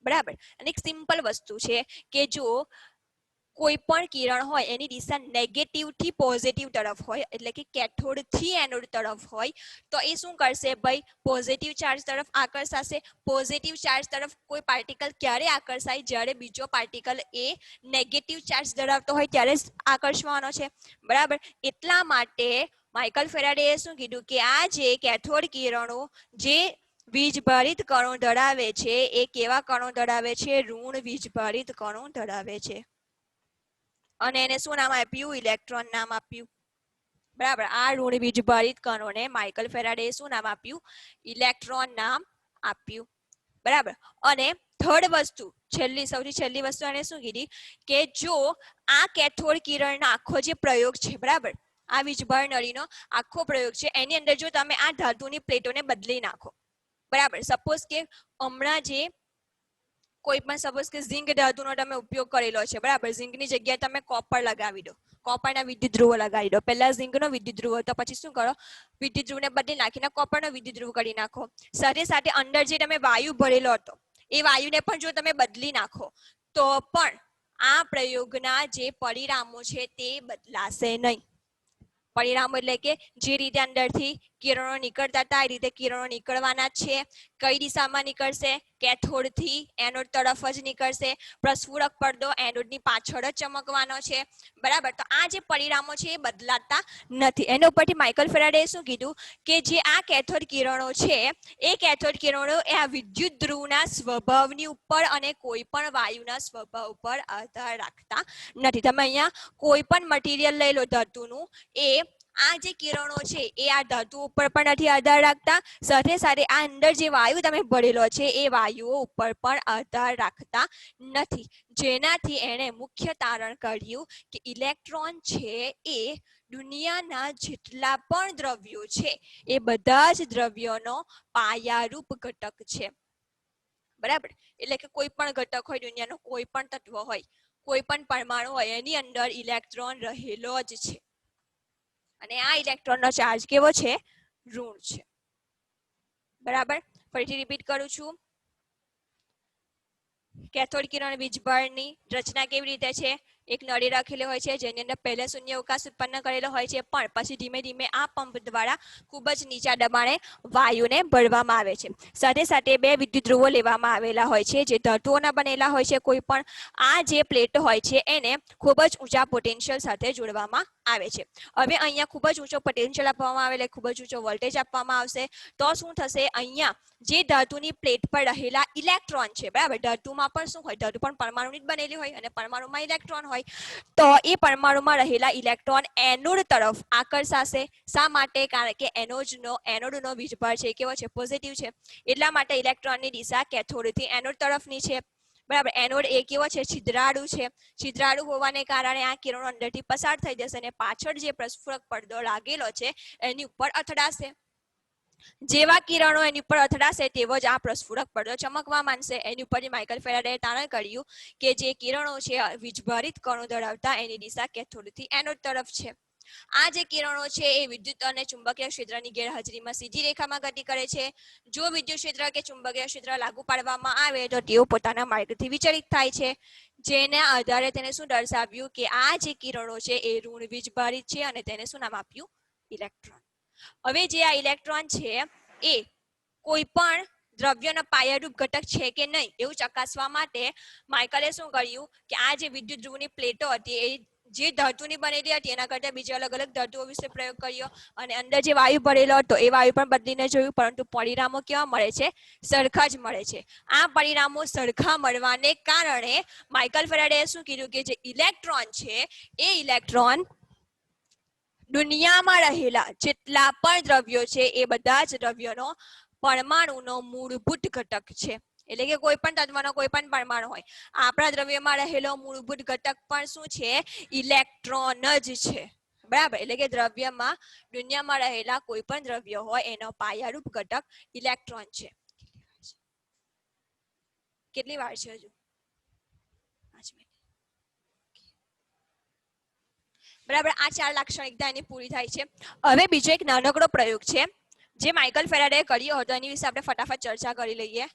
બરાબર. અને એક સિમ્પલ વસ્તુ છે કે જો કોઈ પણ કિરણ હોય એની દિશા નેગેટિવ થી પોઝિટિવ તરફ હોય એટલે કે કેથોડ થી એનોડ તરફ હોય તો એ શું કરશે ભાઈ પોઝિટિવ ચાર્જ તરફ આકર્ષાશે. પોઝિટિવ ચાર્જ તરફ કોઈ પાર્ટિકલ ક્યારે આકર્ષાય જ્યારે બીજો પાર્ટિકલ એ નેગેટિવ ચાર્જ ધરાવતો હોય ત્યારે જ આકર્ષવાનો છે. બરાબર. એટલા માટે માઇકલ ફેરાડેએ શું કીધું કે આ જે કેથોડ કિરણો જે વીજભારિત કણો ધરાવે છે એ કેવા કણો ધરાવે છે? ઋણ વીજભારિત કણો ધરાવે છે. અને એને શું નામ આપ્યું? ઇલેક્ટ્રોન નામ આપ્યું. બરાબર. આ ઋણ વીજભારિત કણોને માઇકલ ફેરાડેએ શું નામ આપ્યું? ઇલેક્ટ્રોન નામ આપ્યું. બરાબર. અને થર્ડ વસ્તુ સૌથી છેલ્લી વસ્તુ એને શું કીધી કે જો આ કેથોડ કિરણનો આખો જે પ્રયોગ છે બરાબર આ વીજભાર નળીનો આખો પ્રયોગ છે એની અંદર જો તમે આ ધાતુની પ્લેટોને બદલી નાખો બરાબર સપોઝ કે હમણાં જે કોઈ પણ સપોઝ કે ઝિંક ધાતુનો તમે ઉપયોગ કરેલો છે બરાબર ઝિંકની જગ્યાએ તમે કોપર લગાવી દો કોપરના વિદ્યુત ધ્રુવો લગાવી દો પહેલા ઝિંકનો વિદ્યુત ધ્રુવ હતો પછી શું કરો વિદ્યુત ધ્રુવને બદલી નાખીને કોપરનો વિદ્યુત ધ્રુવ કરી નાખો સાથે સાથે અંદર જે તમે વાયુ ભરેલો હતો એ વાયુને પણ જો તમે બદલી નાખો તો પણ આ પ્રયોગના જે પરિણામો છે તે બદલાશે નહીં. પરિણામો એટલે કે જે રીતે અંદરથી કિરણો નીકળતા હતા એ રીતે કિરણો નીકળવાના છે. કઈ દિશામાં નીકળશે? કેથોડથી એનોડ તરફ જ નીકળશે. પ્રસ્ફુરક પડદો એનોડની પાછળ જ ચમકવાનો છે. બરાબર. તો આ જે પરિણામો છે એ બદલાતા નથી. એના ઉપરથી માઇકલ ફેરાડેએ શું કીધું કે જે આ કેથોડ કિરણો છે એ કેથોડ કિરણો એ આ વિદ્યુત ધ્રુવના સ્વભાવની ઉપર અને કોઈ પણ વાયુના સ્વભાવ ઉપર આધાર રાખતા નથી. તમે અહીંયા કોઈ પણ મટીરિયલ લઈ લો ધાતુનું એ આ જે કિરણો છે એ આ ધાતુ ઉપર પણ નથી આધાર રાખતા સાથે સાથે આ અંદર જે વાયુ તમે ભરેલો છે એ વાયુઓ ઉપર પણ આધાર રાખતા નથી. જેનાથી એણે મુખ્ય તારણ કાઢ્યું કે ઇલેક્ટ્રોન છે એ દુનિયાના જેટલા પણ દ્રવ્યો છે એ બધા જ દ્રવ્યોનો પાયારૂપ ઘટક છે. બરાબર. એટલે કે કોઈ પણ ઘટક હોય દુનિયાનો કોઈ પણ તત્વ હોય કોઈ પણ પરમાણુ હોય એની અંદર ઇલેક્ટ્રોન રહેલો જ છે અને આ ઇલેક્ટ્રોનનો ચાર્જ કેવો છે? ઋણ છે. બરાબર. ફરીથી રિપીટ કરું છું. કેથોડ કિરણ વીજભારની રચના કેવી રીતે છે? એક નળી રાખેલી હોય છે જેની અંદર પહેલા શૂન્ય અવકાશ ઉત્પન્ન કરેલો હોય છે પણ પછી ધીમે ધીમે આ પંપ દ્વારા ખૂબ જ નીચા દબાણે વાયુને ભરવામાં આવે છે. સાથે સાથે બે વિદ્યુત ધ્રુવો લેવામાં આવેલા હોય છે જે ધાતુઓના બનેલા હોય છે. કોઈ પણ આ જે પ્લેટ હોય છે એને ખૂબ જ ઊંચા પોટેન્શિયલ સાથે જોડવામાં આવે છે. હવે અહીંયા ખૂબ જ ઊંચો પોટેન્શિયલ આપવામાં આવે એટલે ખૂબ જ ઊંચો વોલ્ટેજ આપવામાં આવશે તો શું થશે અહીંયા જે ધાતુની પ્લેટ પર રહેલા ઇલેક્ટ્રોન છે બરાબર ધાતુમાં પણ શું હોય ધાતુ પણ પરમાણુની જ બનેલી હોય અને પરમાણુમાં ઇલેક્ટ્રોન હોય તો એ પરમાણુમાં રહેલા ઇલેક્ટ્રોન એનોડ તરફ આકર્ષાશે. શા માટે? કારણ કે એનોડનો વીજભાર છે કેવો છે? પોઝિટિવ છે. એટલા માટે ઇલેક્ટ્રોનની દિશા કેથોડથી એનોડ તરફની છે. બરાબર. એનોડ એ કેવો છે? છિદ્રાળુ છે. છિદ્રાળુ હોવાને કારણે આ કિરણો અંદરથી પસાર થઈ જશે અને પાછળ જે પ્રસ્ફુરક પડદો લાગેલો છે એની ઉપર અથડાશે. જેવા કિરણો એની ઉપર અથડાશે તેવો જ આ પ્રસ્ફુરક પડદો ચમકવા માંડશે. એની ઉપરથી માઇકલ ફેરાડેએ તારણ કાઢ્યું કે જે કિરણો છે વીજભારિત કણો ધરાવતા એની દિશા કેથોડથી એનોડ તરફ છે. આ જે કિરણો છે એ વિદ્યુત અને ચુંબકીય ક્ષેત્રની ગેરહાજરીમાં સીધી રેખામાં ગતિ કરે છે. જો વિદ્યુત ક્ષેત્ર કે ચુંબકીય ક્ષેત્ર લાગુ પાડવામાં આવે તો તેઓ પોતાના માર્ગથી વિચલિત થાય છે. જેના આધારે તેને શું દર્શાવ્યું કે આ જે કિરણો છે એ ઋણ વીજભારિત છે અને તેને શું નામ આપ્યું? ઇલેક્ટ્રોન. હવે જે આ ઇલેક્ટ્રોન છે એ કોઈ પણ દ્રવ્યનો પાયારૂપ ઘટક છે કે નહીં એવું ચકાસવા માટે માઇકલે શું કર્યું કે આ જે વિદ્યુત ધ્રુવની પ્લેટો હતી એ જે ધાતુની બનેલી હતી એના કરતા બીજા અલગ અલગ ધાતુઓ વિશે પ્રયોગ કર્યો અને અંદર જે વાયુ ભરેલો હતો એ વાયુ પણ બદલીને જોયું પરંતુ પરિણામો કેવા મળે છે? સરખા જ મળે છે. આ પરિણામો સરખા મળવાને કારણે માઇકલ ફેરાડેએ શું કીધું કે જે ઇલેક્ટ્રોન છે એ ઇલેક્ટ્રોન દુનિયામાં રહેલા જેટલા પણ દ્રવ્યો છે એ બધા જ દ્રવ્યોનો પરમાણુનો મૂળભૂત ઘટક છે. એટલે કે કોઈ પણ તત્વનો કોઈ પણ પરમાણુ હોય આપણા દ્રવ્યમાં રહેલો મૂળભૂત ઘટક પણ શું છે? ઇલેક્ટ્રોન જ છે. બરાબર. એટલે કે દ્રવ્યમાં દુનિયામાં રહેલા કોઈ પણ દ્રવ્ય હોય એનો પાયારૂપ ઘટક ઇલેક્ટ્રોન છે. કેટલી વાર છે? હજુ 5 મિનિટ. બરાબર. આ 4 લાક્ષણિકતા એની પૂરી થાય છે. હવે બીજો એક નાનકડો પ્રયોગ છે જે માઇકલ ફેરાડેએ કર્યો હતો એની વિશે આપણે ફટાફટ ચર્ચા કરી લઈએ.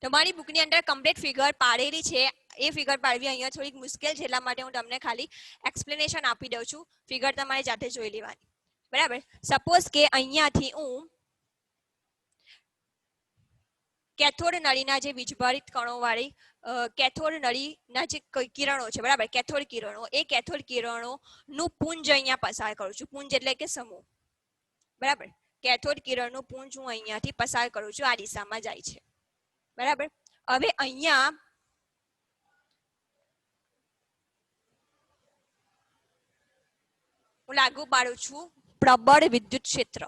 તમારી બુકની અંદર કમ્પ્લીટ ફિગર પાડેલી છે, એ ફિગર પાડવી અહીંયા થોડીક મુશ્કેલ છે, એટલા માટે હું તમને ખાલી એક્સપ્લેનેશન આપી દઉં છું, ફિગર તમારે જાતે જોઈ લેવાની. બરાબર. સપોઝ કે અહીંયાથી હું કેથોડ નળીના જે વીજભારિત કણો વાળી કેથોડ નળીના જે કિરણો છે, બરાબર, કેથોડ કિરણો, એ કેથોડ કિરણો નું પુંજ અહીંયા પસાર કરું છું. પુંજ એટલે કે સમૂહ. બરાબર. કેથોડ કિરણનું પુંજ હું અહીંયાથી પસાર કરું છું, આ દિશામાં જાય છે. બરાબર. હવે અહીંયા હું લાગુ પાડું છું પ્રબળ વિદ્યુત ક્ષેત્ર.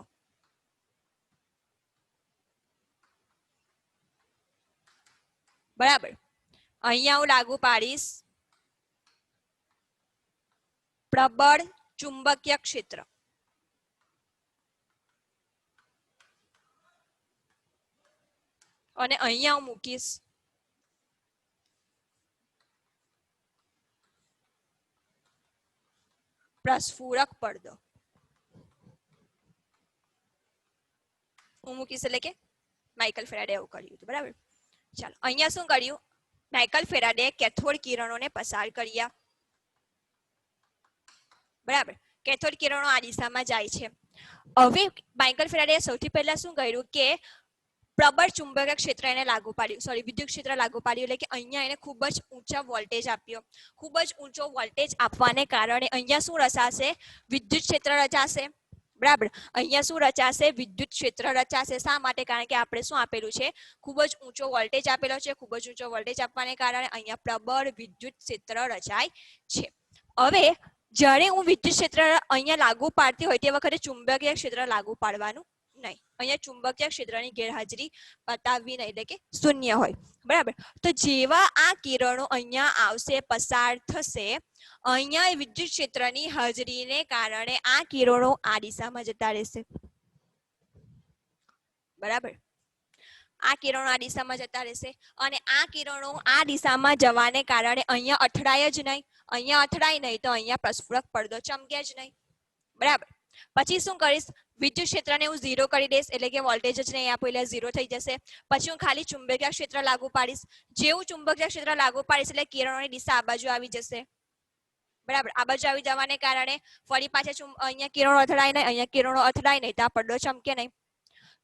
બરાબર. અહીંયા હું લાગુ પાડીશ પ્રબળ ચુંબકીય ક્ષેત્ર. અને અહીંયા હું મૂકીશ પ્રસ્ફુરક પડદો. હું મૂકીશ એટલે કે માઇકલ ફેરાડે એવું કર્યું હતું. બરાબર. ચાલો, અહીંયા શું કર્યું? માઇકલ ફેરાડે કેથોડ કિરણોને પસાર કર્યા. બરાબર. કેથોડ કિરણો આ દિશામાં જાય છે. હવે માઇકલ ફેરાડે સૌથી પહેલા શું કર્યું કે પ્રબળ ચુંબકીય ક્ષેત્ર એને લાગુ પાડ્યું, સોરી, વિદ્યુત ક્ષેત્ર લાગુ પાડ્યું, એટલે કે અહીંયા એને ખૂબ જ ઊંચા વોલ્ટેજ આપ્યો. ખૂબ જ ઊંચો વોલ્ટેજ આપવાને કારણે અહીંયા શું રચાશે? વિદ્યુત ક્ષેત્ર રચાશે. બરાબર. અહીંયા શું રચાશે? વિદ્યુત ક્ષેત્ર રચાશે. શા માટે? કારણ કે આપણે શું આપેલું છે? ખૂબ જ ઊંચો વોલ્ટેજ આપેલો છે. ખૂબ જ ઊંચો વોલ્ટેજ આપવાને કારણે અહીંયા પ્રબળ વિદ્યુત ક્ષેત્ર રચાય છે. હવે જ્યારે હું વિદ્યુત ક્ષેત્ર અહીંયા લાગુ પાડતી હોય તે વખતે ચુંબકીય ક્ષેત્ર લાગુ પાડવાનું નહીં. અહીંયા ચુંબકીય ક્ષેત્રની ગેરહાજરી બતાવવી નહીં, એટલે કે શૂન્ય હોય. બરાબર. તો જેવા આ કિરણો અહીંયા આવશે, પસાર થશે, અહીંયા વિદ્યુત ક્ષેત્રની હાજરીને કારણે આ કિરણો આ દિશામાં જતા રહેશે. બરાબર. આ કિરણો આ દિશામાં જતા રહેશે અને આ કિરણો આ દિશામાં જવાને કારણે અહીંયા અથડાય જ નહીં. અહીંયા અથડાય નહીં તો અહીંયા પ્રસ્ફુરક પડદો ચમકે જ નહીં. બરાબર. પછી શું કરીશ? વિદ્યુત ક્ષેત્રને હું 0 કરી દઈશ, એટલે કે વોલ્ટેજ જ નહીં આપો એટલે 0 થઈ જશે. પછી હું ખાલી ચુંબકીય ક્ષેત્ર લાગુ પાડીશ. જેવું ચુંબકીય ક્ષેત્ર લાગુ પાડીશ એટલે કિરણોની દિશા આ બાજુ આવી જશે. બરાબર. આ બાજુ આવી જવાને કારણે ફરી પાછા અહીંયા કિરણો અથડાય નહીં, અહીંયા કિરણો અથડાય નહીં તો આ પડદો ચમકે નહીં.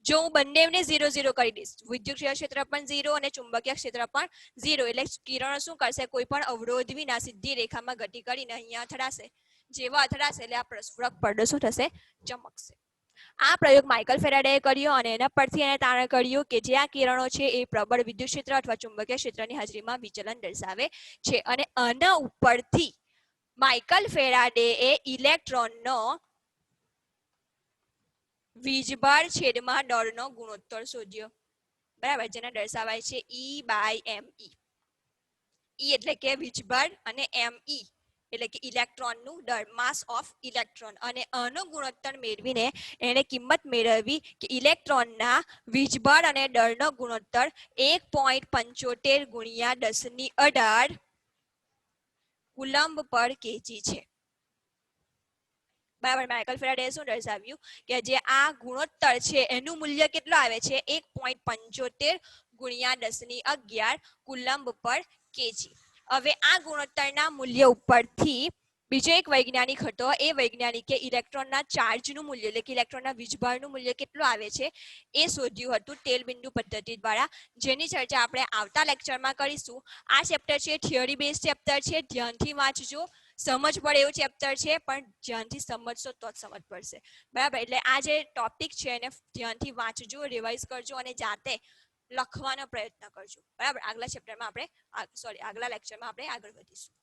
જો હું બંનેને 0 0 કરી દઈશ, વિદ્યુત ક્ષેત્ર પણ 0 અને ચુંબકીય ક્ષેત્ર પણ 0, એટલે કિરણો શું કરશે? કોઈ પણ અવરોધ વિના સીધી રેખામાં ગતિ કરીને અહીંયા અથડાશે. જેવા અથડાશે એટલે આ પ્રસ્ફુરક પડદો શું થશે? ચમકશે. આ પ્રયોગ માઇકલ ફેરાડેએ કર્યો અને એના પરથી એને તારણ કર્યું કે જે આ કિરણો છે એ પ્રબળ વિદ્યુત ક્ષેત્ર અથવા ચુંબકીય ક્ષેત્રની હાજરીમાં વિચલન દર્શાવે છે. અને આના ઉપરથી માઇકલ ફેરાડેએ ઇલેક્ટ્રોનનો વીજભાર છેદમાં દળનો ગુણોત્તર શોધ્યો. બરાબર. જેને દર્શાવાય છે E/me. E એટલે કે વીજભાર અને me એટલે કે ઇલેક્ટ્રોનનું દળ, માસ ઓફ ઇલેક્ટ્રોન. અને આનો ગુણોત્તર મેળવીને એને કિંમત મેળવી કે ઇલેક્ટ્રોનના વીજભાર અને દળનો ગુણોત્તર 1.75 ગુણ્યા 1018 કુલંબ પર કેજી છે. બરાબર. માઇકલ ફેરાડેએ શું દર્શાવ્યું કે જે આ ગુણોત્તર છે એનું મૂલ્ય કેટલું આવે છે? 1.75 ગુણ્યા 1011 કુલંબ પર કેજી. હવે આ ગુણોત્તરના મૂલ્ય ઉપરથી બીજો એક વૈજ્ઞાનિક હતો, એ વૈજ્ઞાનિકે ઇલેક્ટ્રોનના ચાર્જનું મૂલ્ય એટલે કે ઇલેક્ટ્રોનના વીજભારનું મૂલ્ય કેટલું આવે છે એ શોધ્યું હતું તેલબિંદુ પદ્ધતિ દ્વારા, જેની ચર્ચા આપણે આવતા લેક્ચરમાં કરીશું. આ ચેપ્ટર છે થિયરી બેઝ ચેપ્ટર છે, ધ્યાનથી વાંચજો. સમજ પડે એવું ચેપ્ટર છે, પણ ધ્યાનથી સમજશો તો જ સમજ પડશે. બરાબર. એટલે આ જે ટોપિક છે એને ધ્યાનથી વાંચજો, રિવાઇઝ કરજો અને જાતે લખવાનો પ્રયત્ન કરજો. બરાબર. આગલા લેક્ચરમાં આપણે આગળ વધીશું.